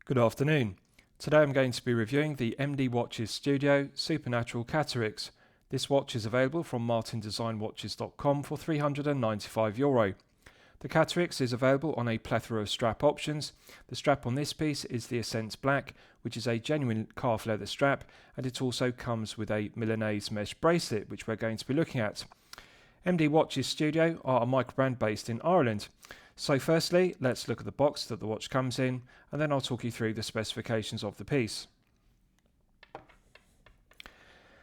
Good afternoon. Today I'm going to be reviewing the MD Watches Studio Supernatural Caturix. This watch is available from martindesignwatches.com for €395. The Caturix is available on a plethora of strap options. The strap on this piece is the Ascent Black, which is a genuine calf leather strap, and it also comes with a Milanese mesh bracelet, which we're going to be looking at. MD Watches Studio are a microbrand based in Ireland. So firstly, let's look at the box that the watch comes in, and then I'll talk you through the specifications of the piece.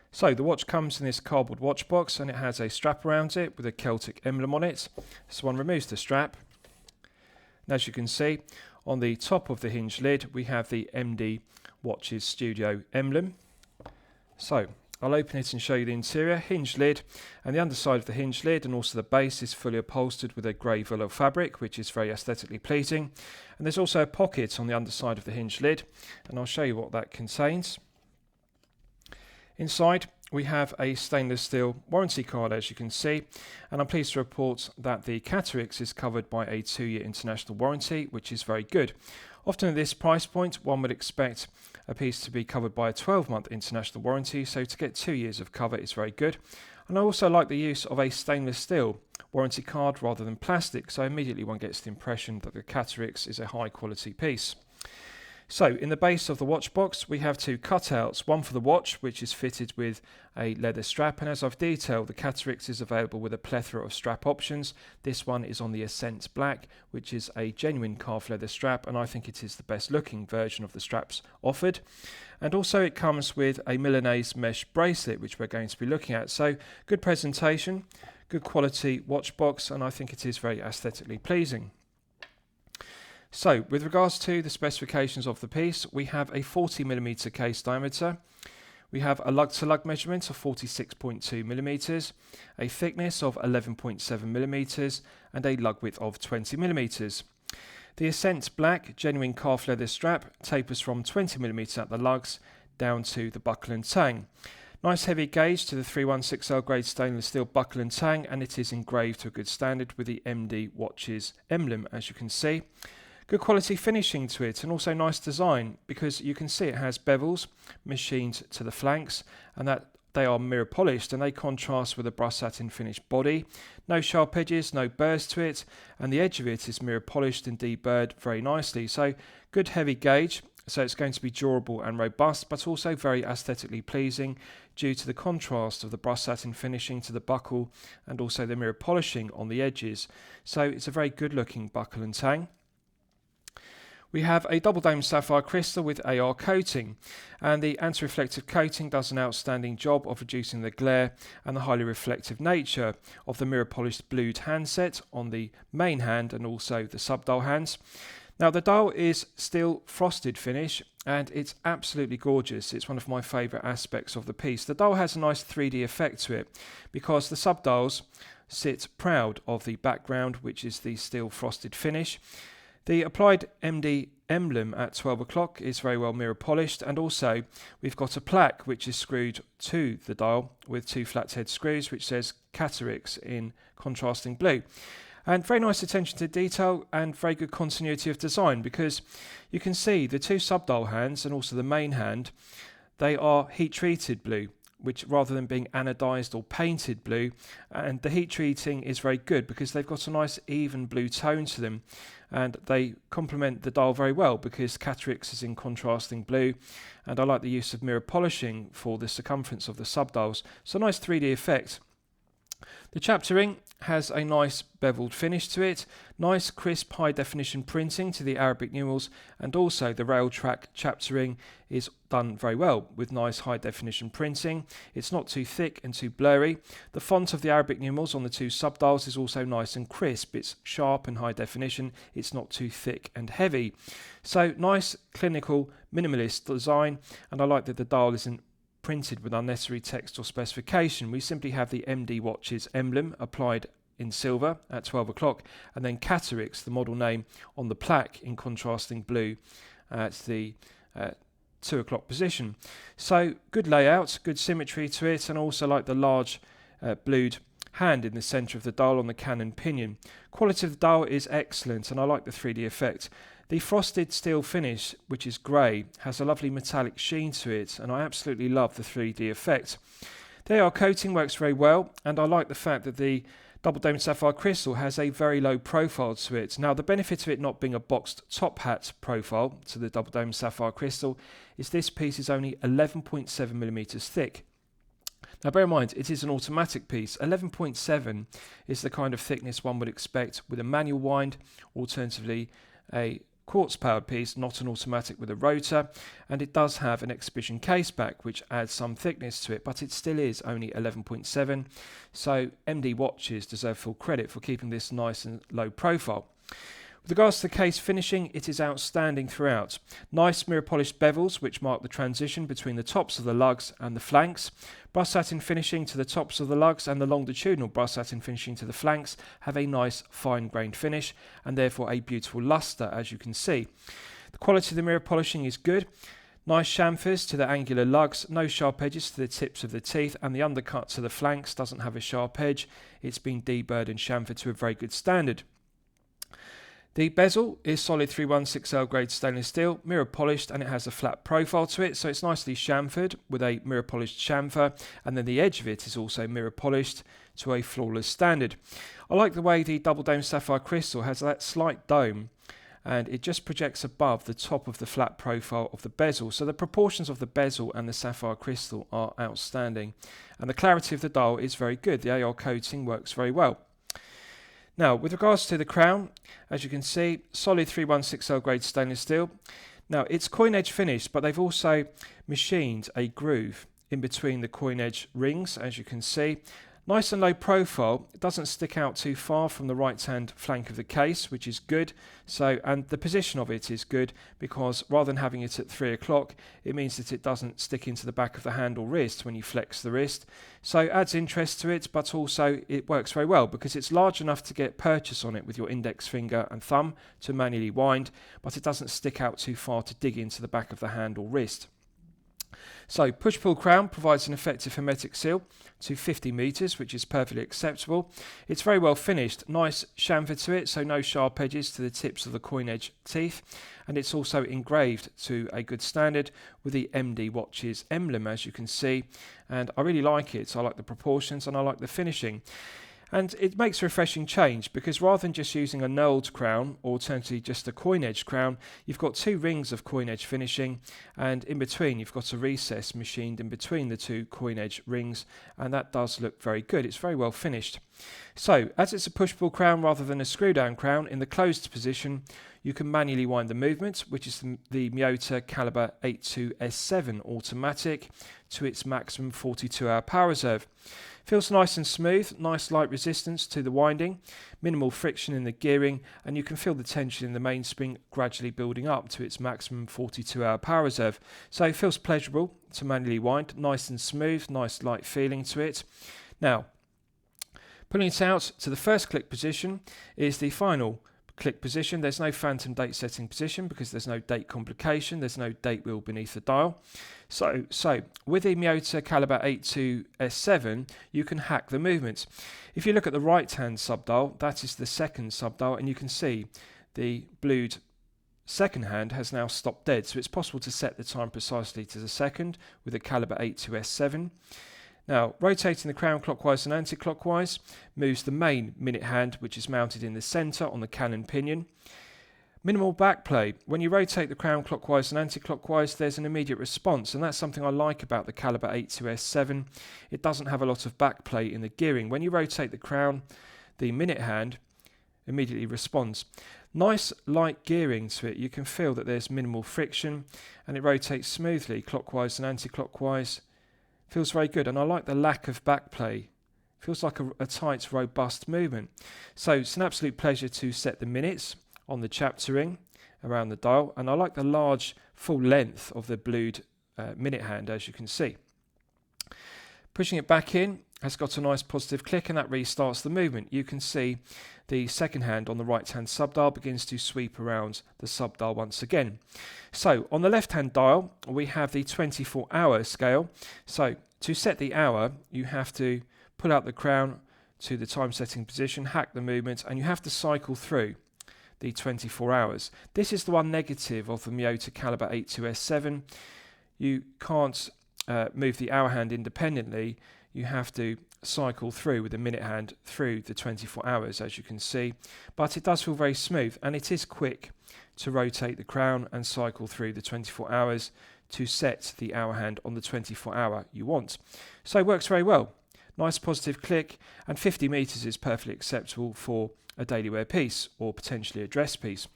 So the watch comes in this cardboard watch box, and it has a strap around it with a Celtic emblem on it. This one removes the strap. And as you can see, on the top of the hinge lid, we have the MD Watches Studio emblem. So I'll open it and show you the interior. Hinge lid, and the underside of the hinge lid and also the base is fully upholstered with a grey velour fabric, which is very aesthetically pleasing. And there's also a pocket on the underside of the hinge lid, and I'll show you what that contains. Inside we have a stainless steel warranty card, as you can see, and I'm pleased to report that the Caturix is covered by a 2-year international warranty, which is very good. Often at this price point, one would expect a piece to be covered by a 12-month international warranty, so to get 2 years of cover is very good. And I also like the use of a stainless steel warranty card rather than plastic, so immediately one gets the impression that the Caturix is a high quality piece. So in the base of the watch box we have two cutouts, one for the watch, which is fitted with a leather strap, and as I've detailed, the Caturix is available with a plethora of strap options. This one is on the Ascent Black, which is a genuine calf leather strap, and I think it is the best looking version of the straps offered. And also it comes with a Milanese mesh bracelet, which we're going to be looking at. So good presentation, good quality watch box, and I think it is very aesthetically pleasing. So, with regards to the specifications of the piece, we have a 40mm case diameter, we have a lug-to-lug measurement of 46.2mm, a thickness of 11.7mm, and a lug width of 20mm. The Ascent Black genuine calf leather strap tapers from 20mm at the lugs down to the buckle and tang. Nice heavy gauge to the 316L grade stainless steel buckle and tang, and it is engraved to a good standard with the MD Watches emblem, as you can see. Good quality finishing to it, and also nice design, because you can see it has bevels machined to the flanks, and that they are mirror polished, and they contrast with a brushed satin finished body. No sharp edges, no burrs to it, and the edge of it is mirror polished and deburred very nicely. So good heavy gauge, so it's going to be durable and robust, but also very aesthetically pleasing due to the contrast of the brushed satin finishing to the buckle and also the mirror polishing on the edges. So it's a very good looking buckle and tang. We have a double dome sapphire crystal with AR coating, and the anti-reflective coating does an outstanding job of reducing the glare and the highly reflective nature of the mirror polished blued handset on the main hand and also the sub-dial hands. Now the dial is still frosted finish, and it's absolutely gorgeous. It's one of my favourite aspects of the piece. The dial has a nice 3D effect to it because the sub-dials sit proud of the background, which is the steel frosted finish. The applied MD emblem at 12 o'clock is very well mirror polished, and also we've got a plaque which is screwed to the dial with two flathead screws which says Caturix in contrasting blue. And very nice attention to detail and very good continuity of design, because you can see the two sub-dial hands and also the main hand, they are heat treated blue, which rather than being anodized or painted blue, and the heat treating is very good because they've got a nice even blue tone to them, and they complement the dial very well because Caturix is in contrasting blue, and I like the use of mirror polishing for the circumference of the sub-dials, so nice 3D effect. The chapter ring has a nice beveled finish to it, nice crisp high definition printing to the Arabic numerals, and also the rail track chapter ring is done very well with nice high definition printing. It's not too thick and too blurry. The font of the Arabic numerals on the two sub-dials is also nice and crisp. It's sharp and high definition. It's not too thick and heavy. So nice clinical minimalist design, and I like that the dial isn't printed with unnecessary text or specification. We simply have the MD Watches emblem applied in silver at 12 o'clock, and then Caturix, the model name, on the plaque in contrasting blue at the 2 o'clock position. So good layout, good symmetry to it, and also like the large blued hand in the centre of the dial on the cannon pinion. Quality of the dial is excellent, and I like the 3D effect. The frosted steel finish, which is grey, has a lovely metallic sheen to it, and I absolutely love the 3D effect. The AR coating works very well, and I like the fact that the double dome sapphire crystal has a very low profile to it. Now, the benefit of it not being a boxed top hat profile to the double dome sapphire crystal is this piece is only 11.7mm thick. Now, bear in mind, it is an automatic piece. 11.7 is the kind of thickness one would expect with a manual wind, alternatively a quartz powered piece, not an automatic with a rotor, and it does have an exhibition case back which adds some thickness to it, but it still is only 11.7, so MD watches deserve full credit for keeping this nice and low profile. With regards to the case finishing, it is outstanding throughout. Nice mirror polished bevels which mark the transition between the tops of the lugs and the flanks. Brass satin finishing to the tops of the lugs and the longitudinal brass satin finishing to the flanks have a nice fine grained finish and therefore a beautiful lustre, as you can see. The quality of the mirror polishing is good. Nice chamfers to the angular lugs, no sharp edges to the tips of the teeth, and the undercut to the flanks doesn't have a sharp edge. It's been deburred and chamfered to a very good standard. The bezel is solid 316L grade stainless steel, mirror polished, and it has a flat profile to it, so it's nicely chamfered with a mirror polished chamfer, and then the edge of it is also mirror polished to a flawless standard. I like the way the double dome sapphire crystal has that slight dome, and it just projects above the top of the flat profile of the bezel, so the proportions of the bezel and the sapphire crystal are outstanding, and the clarity of the dial is very good. The AR coating works very well. Now, with regards to the crown, as you can see, solid 316L grade stainless steel. Now, it's coin edge finished, but they've also machined a groove in between the coin edge rings, as you can see. Nice and low profile. It doesn't stick out too far from the right-hand flank of the case, which is good. So, and the position of it is good because rather than having it at 3 o'clock, it means that it doesn't stick into the back of the hand or wrist when you flex the wrist. So it adds interest to it, but also it works very well because it's large enough to get purchase on it with your index finger and thumb to manually wind, but it doesn't stick out too far to dig into the back of the hand or wrist. So push-pull crown provides an effective hermetic seal to 50 metres, which is perfectly acceptable. It's very well finished, nice chamfer to it, so no sharp edges to the tips of the coin edge teeth, and it's also engraved to a good standard with the MD watches emblem, as you can see, and I really like it. I like the proportions and I like the finishing. And it makes a refreshing change because rather than just using a knurled crown or alternatively just a coin edge crown, you've got two rings of coin edge finishing, and in between you've got a recess machined in between the two coin edge rings, and that does look very good. It's very well finished. So as it's a push-pull crown rather than a screw-down crown, in the closed position you can manually wind the movement, which is the Miyota Caliber 82S7 automatic to its maximum 42-hour power reserve. Feels nice and smooth, nice light resistance to the winding, minimal friction in the gearing, and you can feel the tension in the mainspring gradually building up to its maximum 42-hour power reserve. So it feels pleasurable to manually wind, nice and smooth, nice light feeling to it. Now, pulling it out to the first click position is the final click position. There's no phantom date setting position because there's no date complication, there's no date wheel beneath the dial. So with the Miyota Caliber 82S7 you can hack the movements. If you look at the right hand subdial, that is the second subdial, and you can see the blued second hand has now stopped dead, so it's possible to set the time precisely to the second with the Caliber 82S7. Now, rotating the crown clockwise and anti-clockwise moves the main minute hand, which is mounted in the centre on the cannon pinion. Minimal backplay. When you rotate the crown clockwise and anti-clockwise, there's an immediate response, and that's something I like about the Caliber 82S7. It doesn't have a lot of backplay in the gearing. When you rotate the crown, the minute hand immediately responds. Nice light gearing to it. You can feel that there's minimal friction, and it rotates smoothly, clockwise and anti-clockwise. Feels very good, and I like the lack of backplay. Feels like a tight, robust movement. So it's an absolute pleasure to set the minutes on the chapter ring around the dial, and I like the large full length of the blued minute hand, as you can see. Pushing it back in has got a nice positive click, and that restarts the movement. You can see the second hand on the right hand subdial begins to sweep around the subdial once again. So on the left hand dial we have the 24-hour scale. So to set the hour you have to pull out the crown to the time setting position, hack the movement, and you have to cycle through the 24 hours. This is the one negative of the Miyota Caliber 82S7. You can't move the hour hand independently. You have to cycle through with the minute hand through the 24 hours, as you can see, but it does feel very smooth, and it is quick to rotate the crown and cycle through the 24 hours to set the hour hand on the 24 hour you want. So it works very well. Nice positive click, and 50 meters is perfectly acceptable for a daily wear piece or potentially a dress piece.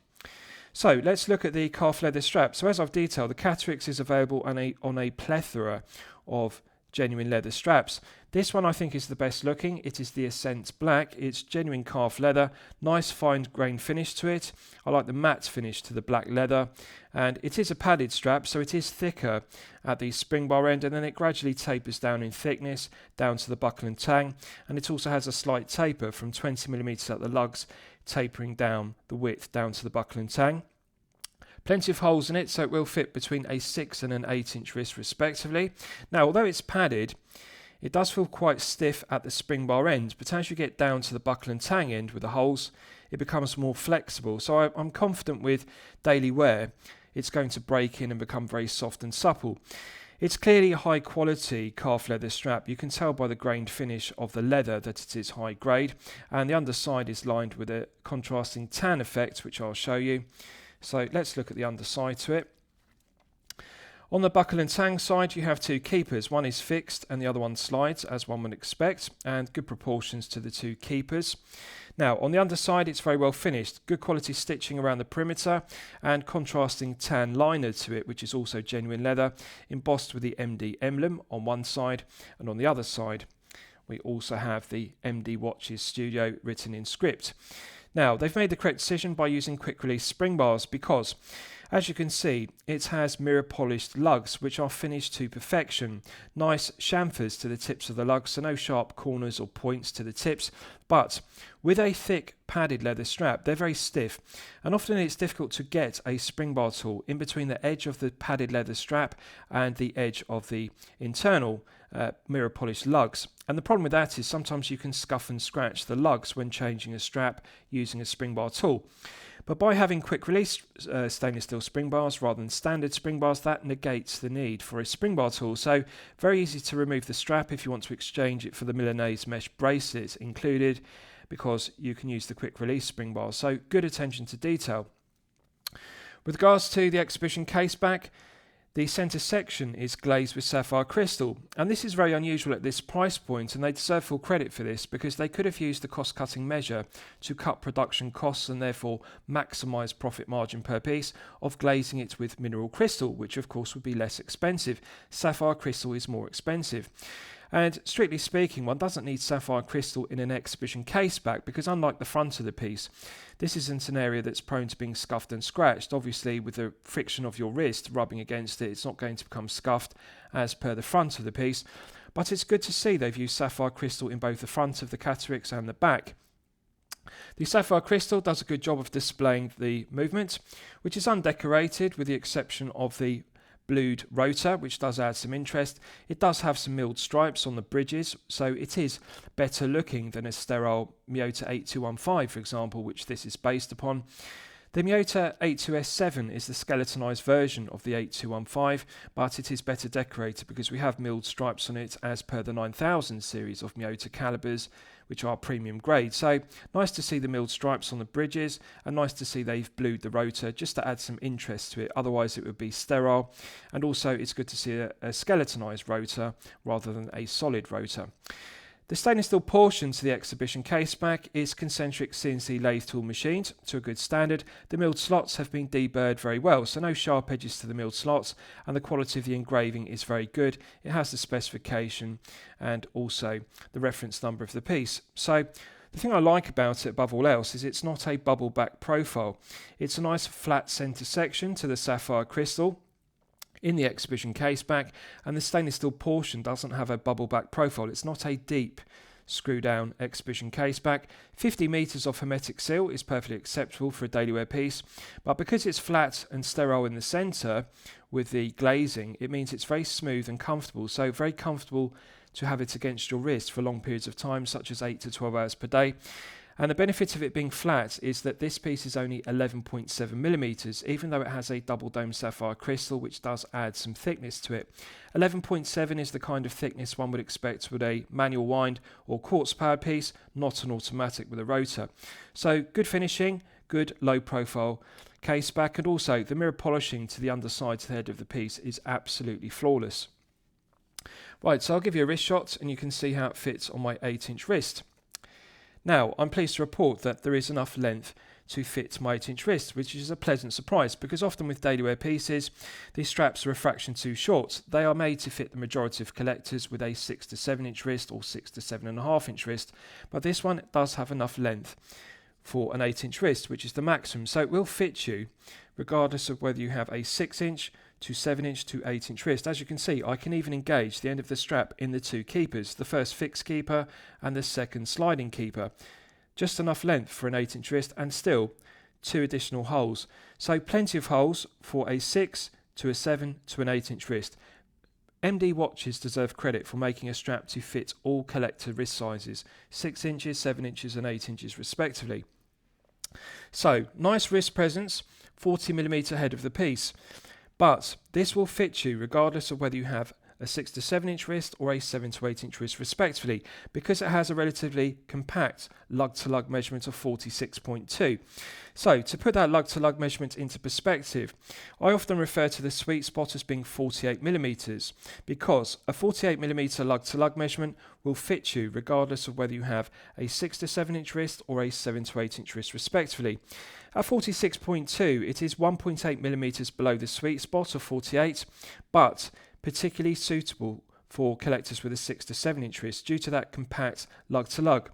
So let's look at the calf leather strap. So as I've detailed, the Caturix is available on a plethora of genuine leather straps. This one I think is the best looking. It is the Ascent Black. It's genuine calf leather, nice fine grain finish to it. I like the matte finish to the black leather, and it is a padded strap, so it is thicker at the spring bar end, and then it gradually tapers down in thickness down to the buckle and tang, and it also has a slight taper from 20mm at the lugs, tapering down the width down to the buckle and tang. Plenty of holes in it, so it will fit between a 6 and an 8-inch wrist respectively. Now, although it's padded, it does feel quite stiff at the spring bar end, but as you get down to the buckle and tang end with the holes, it becomes more flexible. So I'm confident with daily wear, it's going to break in and become very soft and supple. It's clearly a high quality calf leather strap. You can tell by the grained finish of the leather that it is high grade, and the underside is lined with a contrasting tan effect, which I'll show you. So let's look at the underside to it. On the buckle and tang side, you have two keepers. One is fixed and the other one slides, as one would expect, and good proportions to the two keepers. Now, on the underside, it's very well finished. Good quality stitching around the perimeter and contrasting tan liner to it, which is also genuine leather, embossed with the MD emblem on one side, and on the other side, we also have the MD Watches Studio written in script. Now, they've made the correct decision by using quick release spring bars because, as you can see, it has mirror polished lugs which are finished to perfection. Nice chamfers to the tips of the lugs, so no sharp corners or points to the tips, but with a thick padded leather strap, they're very stiff, and often it's difficult to get a spring bar tool in between the edge of the padded leather strap and the edge of the internal mirror polished lugs. And the problem with that is sometimes you can scuff and scratch the lugs when changing a strap using a spring bar tool. But by having quick release stainless steel spring bars rather than standard spring bars, that negates the need for a spring bar tool. So very easy to remove the strap if you want to exchange it for the Milanese mesh bracelets included, because you can use the quick release spring bars. So good attention to detail. With regards to the exhibition case back, the centre section is glazed with sapphire crystal, and this is very unusual at this price point, and they deserve full credit for this because they could have used the cost-cutting measure to cut production costs and therefore maximise profit margin per piece of glazing it with mineral crystal, which of course would be less expensive. Sapphire crystal is more expensive. And strictly speaking, one doesn't need sapphire crystal in an exhibition case back because unlike the front of the piece, this isn't an area that's prone to being scuffed and scratched. Obviously, with the friction of your wrist rubbing against it, it's not going to become scuffed as per the front of the piece. But it's good to see they've used sapphire crystal in both the front of the Caturix and the back. The sapphire crystal does a good job of displaying the movement, which is undecorated with the exception of the blued rotor, which does add some interest. It does have some milled stripes on the bridges, so it is better looking than a sterile Miyota 8215, for example, which this is based upon. The Miyota 82S7 is the skeletonized version of the 8215, but it is better decorated because we have milled stripes on it as per the 9000 series of Miyota calibers, which are premium grade. So nice to see the milled stripes on the bridges, and nice to see they've blued the rotor just to add some interest to it. Otherwise it would be sterile, and also it's good to see a skeletonized rotor rather than a solid rotor. The stainless steel portion to the exhibition caseback is concentric CNC lathe tool machined to a good standard. The milled slots have been deburred very well, so no sharp edges to the milled slots, and the quality of the engraving is very good. It has the specification and also the reference number of the piece. So the thing I like about it above all else is it's not a bubble back profile. It's a nice flat centre section to the sapphire crystal in the exhibition case back, and the stainless steel portion doesn't have a bubble back profile. It's not a deep screw down exhibition case back. 50 meters of hermetic seal is perfectly acceptable for a daily wear piece, but because it's flat and sterile in the center with the glazing, it means it's very smooth and comfortable. So very comfortable to have it against your wrist for long periods of time, such as 8 to 12 hours per day. And the benefit of it being flat is that this piece is only 11.7 millimeters, even though it has a double dome sapphire crystal, which does add some thickness to it. 11.7 is the kind of thickness one would expect with a manual wind or quartz powered piece, not an automatic with a rotor. So good finishing, good low profile case back, and also the mirror polishing to the underside to the head of the piece is absolutely flawless. Right, so I'll give you a wrist shot and you can see how it fits on my 8-inch wrist. Now, I'm pleased to report that there is enough length to fit my 8-inch wrist, which is a pleasant surprise because often with daily wear pieces, these straps are a fraction too short. They are made to fit the majority of collectors with a 6 to 7-inch wrist or 6 to 7.5-inch wrist, but this one does have enough length for an 8-inch wrist, which is the maximum. So it will fit you regardless of whether you have a 6-inch to 7-inch to 8-inch wrist. As you can see, I can even engage the end of the strap in the two keepers, the first fixed keeper and the second sliding keeper. Just enough length for an 8-inch wrist and still 2 additional holes. So plenty of holes for a 6 to a 7 to an 8-inch wrist. MD watches deserve credit for making a strap to fit all collector wrist sizes, 6 inches, 7 inches and 8 inches respectively. So nice wrist presence, 40mm head of the piece. But this will fit you regardless of whether you have a 6 to 7-inch wrist or a 7 to 8-inch wrist respectively, because it has a relatively compact lug-to-lug measurement of 46.2. So to put that lug-to-lug measurement into perspective, I often refer to the sweet spot as being 48mm, because a 48mm lug-to-lug measurement will fit you regardless of whether you have a 6 to 7-inch wrist or a 7 to 8-inch wrist respectively. At 46.2, it is 1.8mm below the sweet spot of 48, but particularly suitable for collectors with a 6 to 7-inch wrist due to that compact lug-to-lug.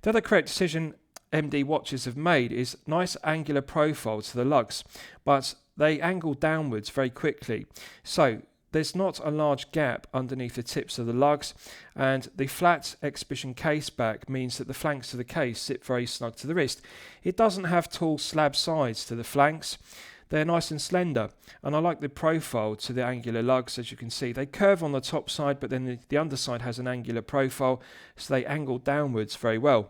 The other correct decision MD watches have made is nice angular profile to the lugs, but they angle downwards very quickly. So there's not a large gap underneath the tips of the lugs, and the flat exhibition case back means that the flanks of the case sit very snug to the wrist. It doesn't have tall slab sides to the flanks. They're nice and slender, and I like the profile to the angular lugs. As you can see, they curve on the top side, but then the underside has an angular profile, so they angle downwards very well.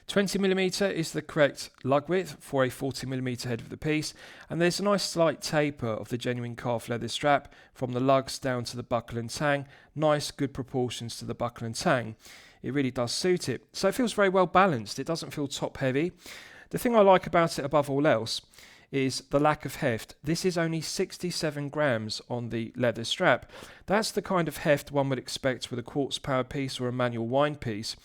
20mm is the correct lug width for a 40mm head of the piece, and there's a nice slight taper of the genuine calf leather strap from the lugs down to the buckle and tang. Nice good proportions to the buckle and tang. It really does suit it. So it feels very well balanced. It doesn't feel top heavy. The thing I like about it above all else is the lack of heft. This is only 67 grams on the leather strap. That's the kind of heft one would expect with a quartz power piece or a manual wind piece,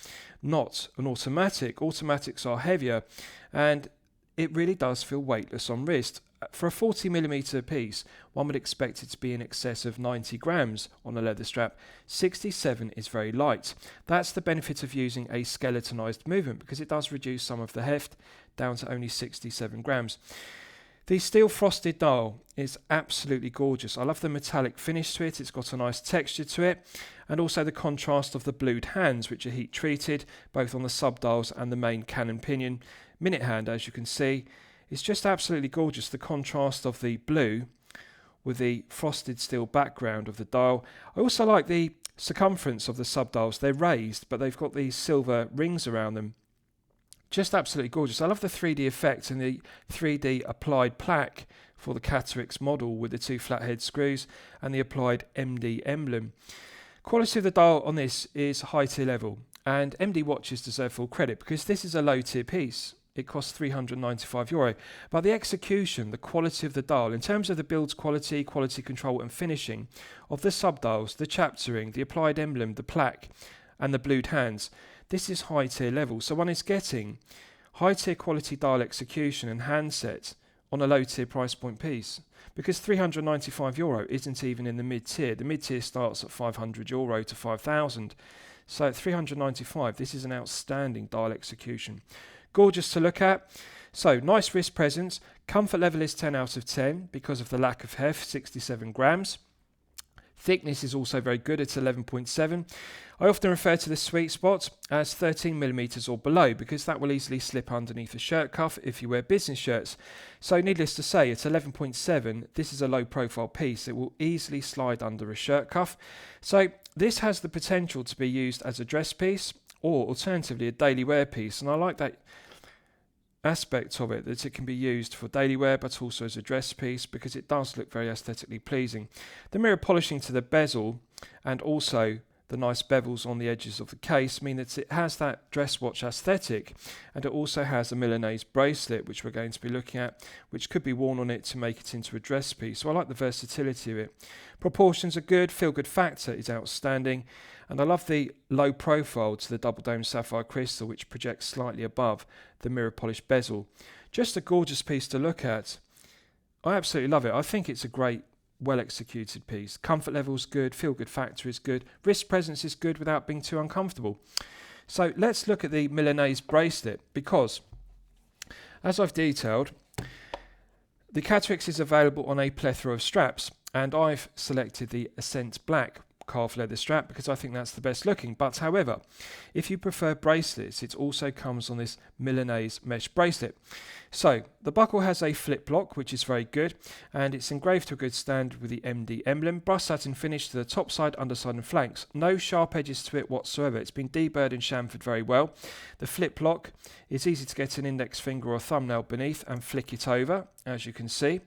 not an automatic. Automatics are heavier, and it really does feel weightless on wrist. For a 40mm piece, one would expect it to be in excess of 90 grams on a leather strap. 67 is very light. That's the benefit of using a skeletonized movement, because it does reduce some of the heft down to only 67 grams. The steel frosted dial is absolutely gorgeous. I love the metallic finish to it. It's got a nice texture to it, and also the contrast of the blued hands, which are heat treated both on the sub-dials and the main cannon pinion. Minute hand, as you can see, is just absolutely gorgeous. The contrast of the blue with the frosted steel background of the dial. I also like the circumference of the sub-dials. They're raised, but they've got these silver rings around them. Just absolutely gorgeous. I love the 3D effect and the 3D applied plaque for the Caturix model with the 2 flathead screws and the applied MD emblem. Quality of the dial on this is high tier level, and MD watches deserve full credit because this is a low tier piece. It costs €395, but the execution, the quality of the dial, in terms of the build's quality, quality control and finishing of the sub-dials, the chaptering, the applied emblem, the plaque and the blued hands, this is high tier level. So one is getting high tier quality dial execution and handset on a low tier price point piece, because €395 isn't even in the mid tier. The mid tier starts at €500 to 5,000. So at €395, this is an outstanding dial execution. Gorgeous to look at. So nice wrist presence. Comfort level is 10 out of 10 because of the lack of heft, 67 grams. Thickness is also very good, it's 11.7. I often refer to the sweet spot as 13mm or below, because that will easily slip underneath a shirt cuff if you wear business shirts. So needless to say, it's 11.7. This is a low profile piece. It will easily slide under a shirt cuff. So this has the potential to be used as a dress piece or alternatively a daily wear piece, and I like that aspect of it, that it can be used for daily wear but also as a dress piece, because it does look very aesthetically pleasing. The mirror polishing to the bezel and also the nice bevels on the edges of the case mean that it has that dress watch aesthetic, and it also has a Milanese bracelet which we're going to be looking at, which could be worn on it to make it into a dress piece. So I like the versatility of it. Proportions are good, feel good factor is outstanding, and I love the low profile to the double dome sapphire crystal which projects slightly above the mirror polished bezel. Just a gorgeous piece to look at. I absolutely love it. I think it's a great, well executed piece. Comfort level is good, feel good factor is good, wrist presence is good without being too uncomfortable. So let's look at the Milanese bracelet, because as I've detailed, the Caturix is available on a plethora of straps, and I've selected the Ascent Black calf leather strap because I think that's the best looking. But however, if you prefer bracelets, it also comes on this Milanese mesh bracelet. So the buckle has a flip block, which is very good, and it's engraved to a good standard with the MD emblem. Brushed satin finish to the top side, underside and flanks. No sharp edges to it whatsoever. It's been deburred and chamfered very well. The flip lock is easy to get an index finger or thumbnail beneath and flick it over, as you can see,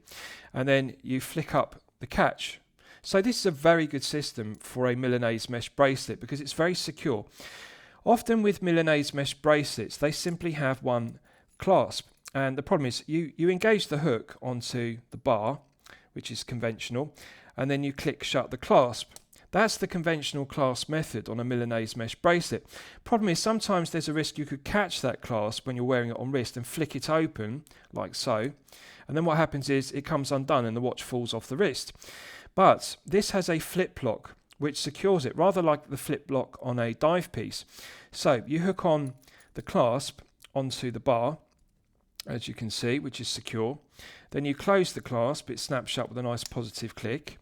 and then you flick up the catch. So this is a very good system for a Milanese mesh bracelet because it's very secure. Often with Milanese mesh bracelets, they simply have one clasp, and the problem is you engage the hook onto the bar, which is conventional, and then you click shut the clasp. That's the conventional clasp method on a Milanese mesh bracelet. Problem is sometimes there's a risk you could catch that clasp when you're wearing it on wrist and flick it open like so, and then what happens is it comes undone and the watch falls off the wrist. But this has a flip lock which secures it, rather like the flip lock on a dive piece. So you hook on the clasp onto the bar, as you can see, which is secure. Then you close the clasp, it snaps shut with a nice positive click.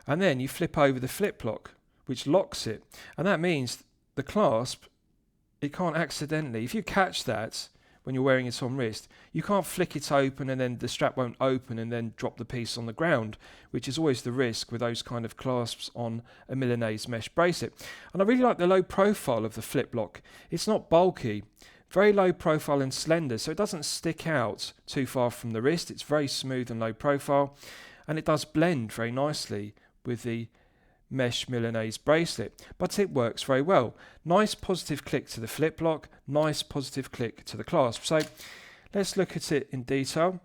And then you flip over the flip lock, which locks it. And that means the clasp, it can't accidentally, if you catch that when you're wearing it on wrist, you can't flick it open and then the strap won't open and then drop the piece on the ground, which is always the risk with those kind of clasps on a Milanese mesh bracelet. And I really like the low profile of the flip lock. It's not bulky, very low profile and slender, so it doesn't stick out too far from the wrist. It's very smooth and low profile, and it does blend very nicely with the mesh Milanese bracelet, but it works very well. Nice positive click to the flip lock, nice positive click to the clasp. So let's look at it in detail.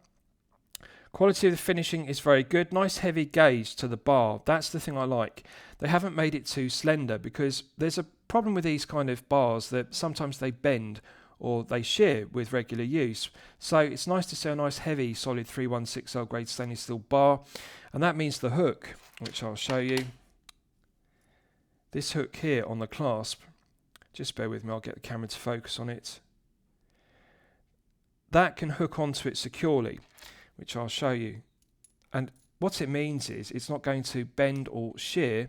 Quality of the finishing is very good. Nice heavy gauge to the bar. That's the thing I like. They haven't made it too slender because there's a problem with these kind of bars that sometimes they bend or they shear with regular use. So it's nice to see a nice heavy solid 316L grade stainless steel bar, and that means the hook, which I'll show you. This hook here on the clasp, just bear with me, I'll get the camera to focus on it. That can hook onto it securely, which I'll show you. And what it means is it's not going to bend or shear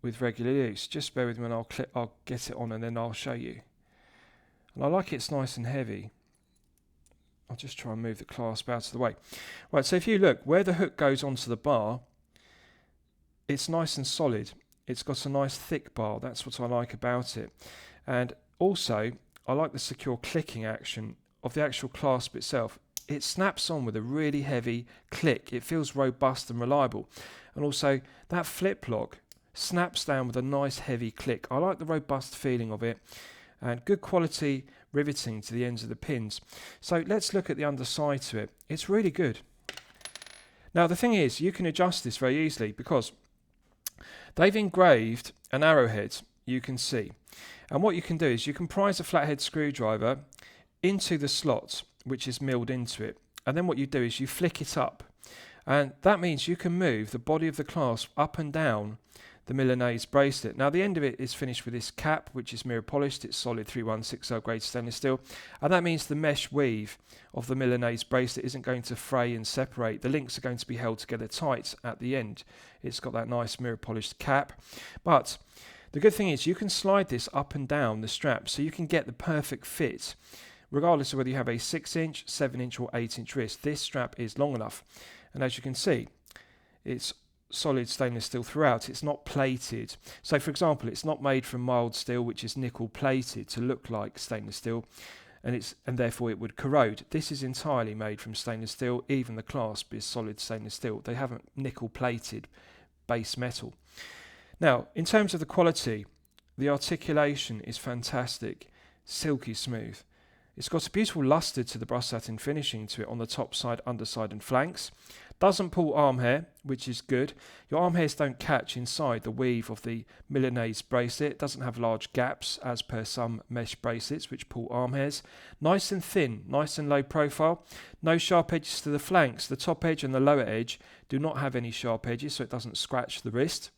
with regular use. Just bear with me and I'll get it on and then I'll show you. And I like it's nice and heavy. I'll just try and move the clasp out of the way. Right, so if you look, where the hook goes onto the bar, it's nice and solid. It's got a nice thick bar. That's what I like about it. And also, I like the secure clicking action of the actual clasp itself. It snaps on with a really heavy click. It feels robust and reliable. And also, that flip lock snaps down with a nice heavy click. I like the robust feeling of it. And good quality riveting to the ends of the pins. So let's look at the underside to it. It's really good. Now the thing is, you can adjust this very easily because they've engraved an arrowhead, you can see. And what you can do is you can prise a flathead screwdriver into the slot which is milled into it. And then what you do is you flick it up. And that means you can move the body of the clasp up and down the Milanese bracelet. Now the end of it is finished with this cap, which is mirror polished. It's solid 316L grade stainless steel, and that means the mesh weave of the Milanese bracelet isn't going to fray and separate. The links are going to be held together tight at the end. It's got that nice mirror polished cap, but the good thing is you can slide this up and down the strap so you can get the perfect fit regardless of whether you have a 6-inch, 7-inch or 8-inch wrist. This strap is long enough, and as you can see, it's solid stainless steel throughout. It's not plated. So for example, it's not made from mild steel, which is nickel plated to look like stainless steel, and therefore it would corrode. This is entirely made from stainless steel. Even the clasp is solid stainless steel. They haven't nickel plated base metal. Now, in terms of the quality, the articulation is fantastic, silky smooth. It's got a beautiful luster to the brush satin finishing to it on the top side, underside and flanks. Doesn't pull arm hair, which is good. Your arm hairs don't catch inside the weave of the Milanese bracelet. It doesn't have large gaps as per some mesh bracelets which pull arm hairs. Nice and thin, nice and low profile. No sharp edges to the flanks. The top edge and the lower edge do not have any sharp edges, so it doesn't scratch the wrist.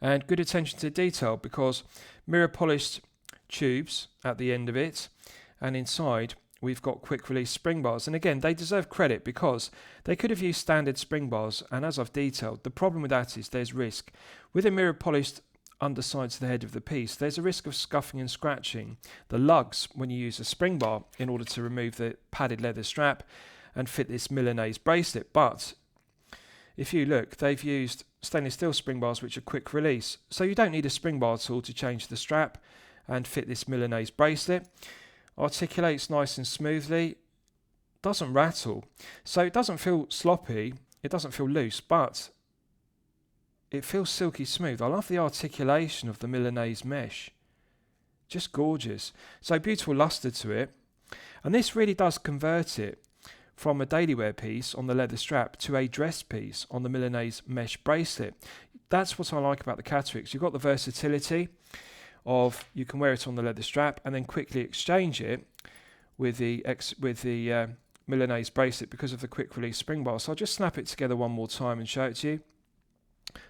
And good attention to detail, because mirror polished tubes at the end of it, and inside we've got quick release spring bars. And again, they deserve credit because they could have used standard spring bars, and as I've detailed, the problem with that is there's risk. With a mirror polished underside to the head of the piece, there's a risk of scuffing and scratching the lugs when you use a spring bar in order to remove the padded leather strap and fit this Milanese bracelet. But if you look, they've used stainless steel spring bars which are quick release, so you don't need a spring bar tool to change the strap and fit this Milanese bracelet. Articulates nice and smoothly, doesn't rattle, so it doesn't feel sloppy, it doesn't feel loose, but it feels silky smooth. I love the articulation of the Milanese mesh, just gorgeous. So beautiful luster to it, and this really does convert it from a daily wear piece on the leather strap to a dress piece on the Milanese mesh bracelet. That's what I like about the Caturix. You've got the versatility of you can wear it on the leather strap and then quickly exchange it with the Milanese bracelet because of the quick release spring bar. So I'll just snap it together one more time and show it to you.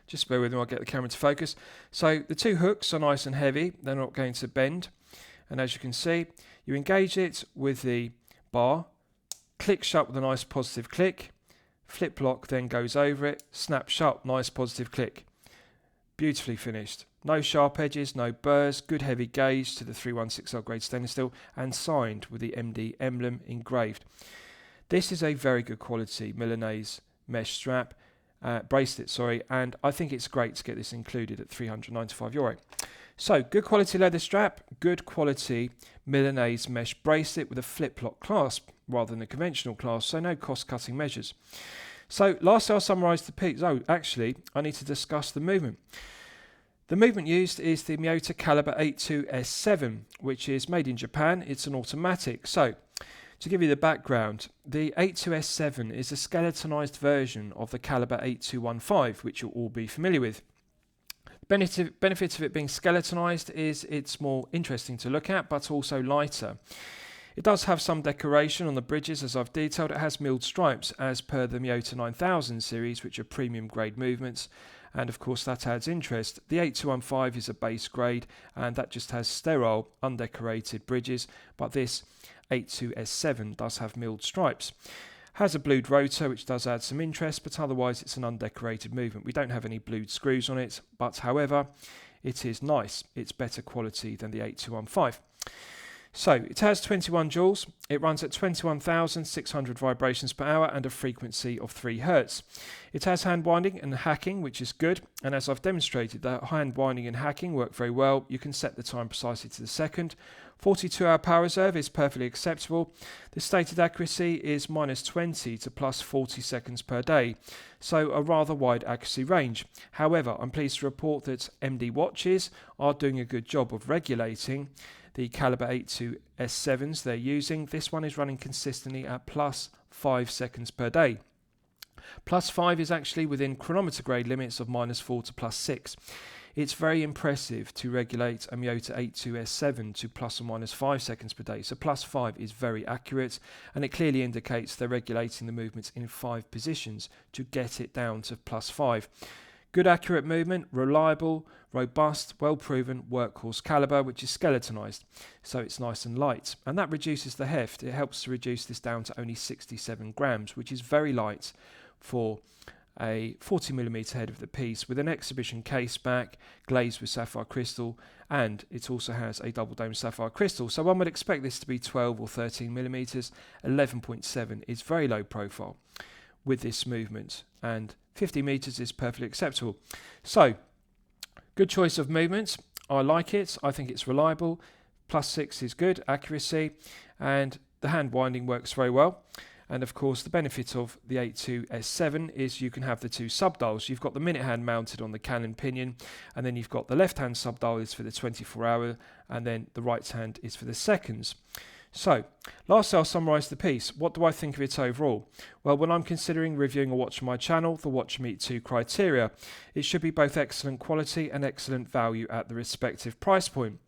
Just bear with me, I'll get the camera to focus. So the two hooks are nice and heavy, they're not going to bend. And as you can see, you engage it with the bar, click shut with a nice positive click, flip lock then goes over it, snap shut, nice positive click. Beautifully finished. No sharp edges, no burrs, good heavy gauge to the 316L grade stainless steel, and signed with the MD emblem engraved. This is a very good quality Milanese mesh strap, bracelet, and I think it's great to get this included at €395. So, good quality leather strap, good quality Milanese mesh bracelet with a flip-lock clasp rather than a conventional clasp, so no cost-cutting measures. So, lastly, I'll summarise the piece. Oh, actually, I need to discuss the movement. The movement used is the Miyota Caliber 82S7, which is made in Japan. It's an automatic. So, to give you the background, the 82S7 is a skeletonized version of the Caliber 8215, which you'll all be familiar with. The benefit of it being skeletonized is it's more interesting to look at, but also lighter. It does have some decoration on the bridges, as I've detailed. It has milled stripes, as per the Miyota 9000 series, which are premium grade movements. And of course that adds interest. The 8215 is a base grade, and that just has sterile, undecorated bridges, but this 82S7 does have milled stripes. Has a blued rotor, which does add some interest, but otherwise it's an undecorated movement. We don't have any blued screws on it, but however, it is nice. It's better quality than the 8215. So, it has 21 joules, it runs at 21,600 vibrations per hour and a frequency of 3 Hz. It has hand winding and hacking, which is good, and as I've demonstrated, the hand winding and hacking work very well. You can set the time precisely to the second. 42-hour power reserve is perfectly acceptable. The stated accuracy is -20 to +40 seconds per day, so a rather wide accuracy range. However, I'm pleased to report that MD watches are doing a good job of regulating the Caliber 82S7s they're using. This one is running consistently at +5 seconds per day. +5 is actually within chronometer grade limits of -4 to +6. It's very impressive to regulate a Miyota 82S7 to ±5 seconds per day. So +5 is very accurate, and it clearly indicates they're regulating the movements in 5 positions to get it down to +5. Good accurate movement, reliable, robust, well-proven workhorse caliber, which is skeletonized, so it's nice and light. And that reduces the heft. It helps to reduce this down to only 67 grams, which is very light for a 40mm head of the piece, with an exhibition case back, glazed with sapphire crystal, and it also has a double dome sapphire crystal. So one would expect this to be 12 or 13mm. 11.7 is very low profile with this movement, and 50 meters is perfectly acceptable. So, good choice of movements. I like it. I think it's reliable. +6 is good accuracy, and the hand winding works very well. And of course, the benefit of the 82S7 is you can have the two subdials. You've got the minute hand mounted on the Canon pinion, and then you've got the left hand subdial is for the 24-hour, and then the right hand is for the seconds. So, lastly, I'll summarise the piece. What do I think of it overall? Well, when I'm considering reviewing a watch on my channel, the watch meet two criteria. It should be both excellent quality and excellent value at the respective price point.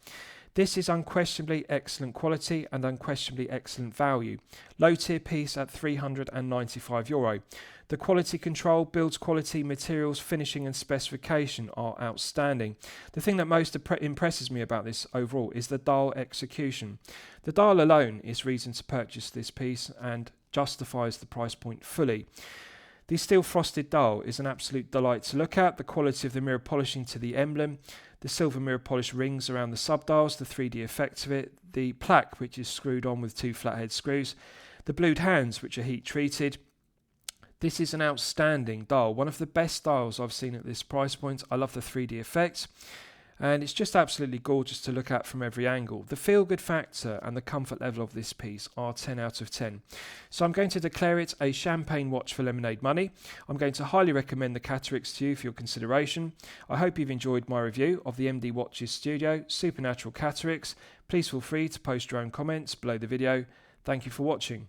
This is unquestionably excellent quality and unquestionably excellent value. Low tier piece at €395. The quality control, build quality, materials, finishing and specification are outstanding. The thing that most impresses me about this overall is the dial execution. The dial alone is reason to purchase this piece and justifies the price point fully. The steel frosted dial is an absolute delight to look at. The quality of the mirror polishing to the emblem, the silver mirror polish rings around the subdials, the 3D effect of it, the plaque which is screwed on with two flathead screws, the blued hands which are heat treated. This is an outstanding dial, one of the best dials I've seen at this price point. I love the 3D effect, and it's just absolutely gorgeous to look at from every angle. The feel good factor and the comfort level of this piece are 10 out of 10. So I'm going to declare it a champagne watch for lemonade money. I'm going to highly recommend the Caturix to you for your consideration. I hope you've enjoyed my review of the MD Watches Studio Supernatural Caturix. Please feel free to post your own comments below the video. Thank you for watching.